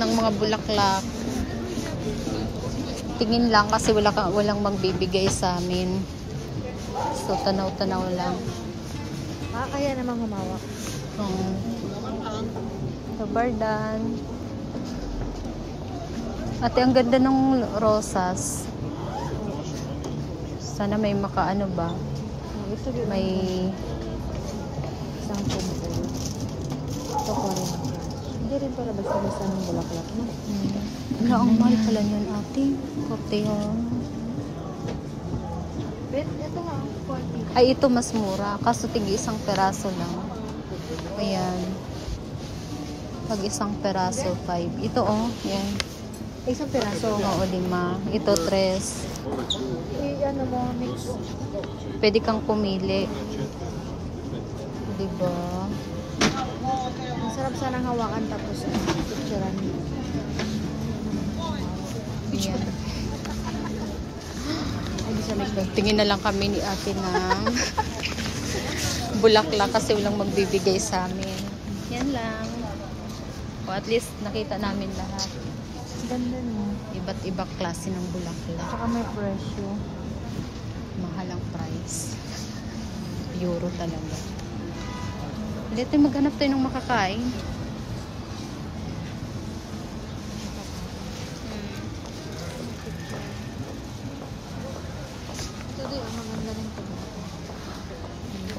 ng mga bulaklak. Tingin lang kasi walang magbibigay sa amin. So, tanaw-tanaw lang. Kaya namang humawak. So, bardan. Ate, ang ganda ng rosas. Sana may makaano ba? May isang kumpul. Ito ko rin. Hindi rin para basta-basta ng bulaklak, no? Wala, ang mahal pala yun, ate. Kote, Ito nga, 40. Ay, ito mas mura. Kaso tigi isang peraso lang. Ayan. Pag isang peraso, 5. Ito, yan. Isang piraso. Oo, 5. Ito, 3. Ano mo, mix. Pwede kang pumili. Diba? Masarap sanang hawakan tapos picturean. Ayan. Ay, di siya may Tingin na lang kami ni ate ng bulaklak kasi walang magbibigay sa amin. Yan lang. O at least nakita namin lahat. ganda no. Iba't ibang klase ng bulaklak. Tsaka may presyo. Mahal ang price. Euro talaga. Dito maghanap tayo ng makakain. Ito din, ang maganda rin ito.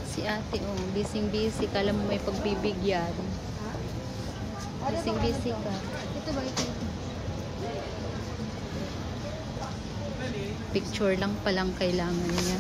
Si ate, busy-busy. Kala mo may pagbibigyan. Busy-busy ka. Ito ba ito? Picture lang palang kailangan niya.